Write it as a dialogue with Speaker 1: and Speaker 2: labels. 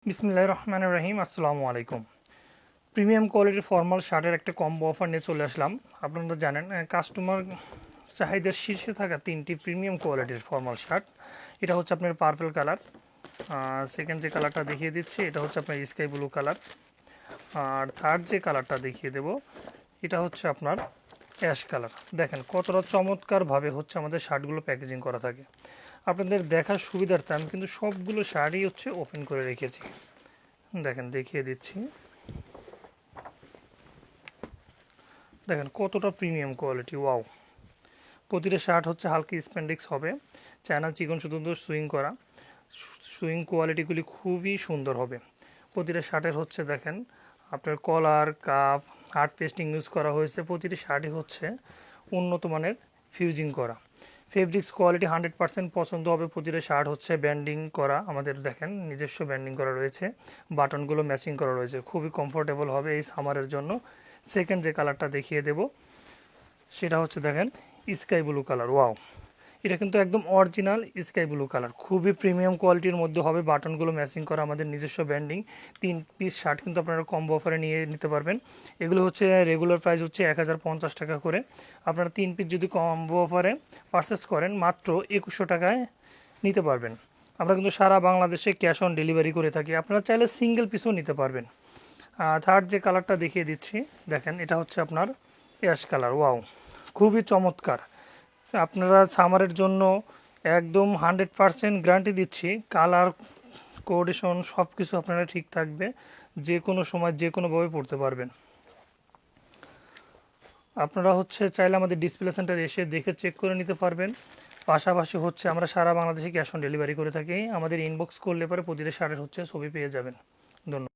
Speaker 1: বিসমিল্লাহির রহমানির রহিম। আসসালামু আলাইকুম। প্রিমিয়াম কোয়ালিটির ফর্মাল শার্টের একটা কম্বো অফার নিয়ে চলে আসলাম। আপনারা জানেন কাস্টমার চাহিদার শীর্ষে থাকা তিনটি প্রিমিয়াম কোয়ালিটির ফর্মাল শার্ট। এটা হচ্ছে আপনার পার্পল কালার, সেকেন্ড যে কালারটা দেখিয়ে দিচ্ছি এটা হচ্ছে আপনার স্কাই ব্লু কালার, আর থার্ড যে কালারটা দেখিয়ে দেব এটা হচ্ছে আপনার অ্যাশ কালার। দেখেন কতটা চমৎকারভাবে হচ্ছে আমাদের শার্টগুলো প্যাকেজিং করা থাকে। আপনাদের দেখার সুবিধার্থে আমি কিন্তু সবগুলো শাড়ি হচ্ছে ওপেন করে রেখেছি। দেখেন দেখিয়ে দিচ্ছি, দেখেন কতটা প্রিমিয়াম কোয়ালিটি। ওয়াও! প্রতিটা শার্ট হচ্ছে হালকা স্প্যান্ডেক্স হবে, চায়না চিকন সুন্দর সুইং করা, সুইং কোয়ালিটিগুলি খুবই সুন্দর হবে। প্রতিটা শার্টের হচ্ছে দেখেন আপনার কলার কাপ হার্ড পেস্টিং ইউজ করা হয়েছে। প্রতিটি শার্টই হচ্ছে উন্নত মানের ফিউজিং করা। ফেব্রিক্স কোয়ালিটি 100% পছন্দ হবে। প্রতিটা শার্ট হচ্ছে ব্যান্ডিং করা, আমাদের দেখেন নিজস্ব ব্যান্ডিং করা রয়েছে, বাটনগুলো ম্যাচিং করা রয়েছে, খুবই কমফোর্টেবল হবে এই সামারের জন্য। সেকেন্ড যে কালারটা দেখিয়ে দেব সেটা হচ্ছে দেখেন স্কাই ব্লু কালার। ওয়াও! এটা কিন্তু একদম অরিজিনাল স্কাই ব্লু কালার, খুবই প্রিমিয়াম কোয়ালিটির মধ্যে হবে। বাটনগুলো ম্যাচিং করা, আমাদের নিজস্ব ব্যান্ডিং। 3 পিস শার্ট কিন্তু আপনারা কম্বো অফারে নিয়ে নিতে পারবেন। এগুলো হচ্ছে রেগুলার প্রাইস হচ্ছে 1050 টাকা করে। আপনারা 3 পিস যদি কম্বো অফারে পারচেস করেন মাত্র 2100 টাকায় নিতে পারবেন। আমরা কিন্তু সারা বাংলাদেশে ক্যাশ অন ডেলিভারি করে থাকি। আপনারা চাইলে সিঙ্গেল পিসও নিতে পারবেন। থার্ড যে কালারটা দেখিয়ে দিচ্ছি দেখেন এটা হচ্ছে আপনার অ্যাশ কালার। ওয়াও! খুবই চমৎকার। আপনারা সামারের জন্য একদম 100% গ্যারান্টি দিচ্ছি, কালার কোঅর্ডিনেশন সব কিছু আপনারা ঠিক থাকবে, যে কোনো সময় যে কোনোভাবে পড়তে পারবেন। আপনারা হচ্ছে চাইলে আমাদের ডিসপ্লে সেন্টার এসে দেখে চেক করে নিতে পারবেন। পাশাপাশি হচ্ছে আমরা সারা বাংলাদেশে ক্যাশ অন ডেলিভারি করে থাকি। আমাদের ইনবক্স করলে পরে প্রতিটা শার্টের হচ্ছে ছবি পেয়ে যাবেন। ধন্যবাদ।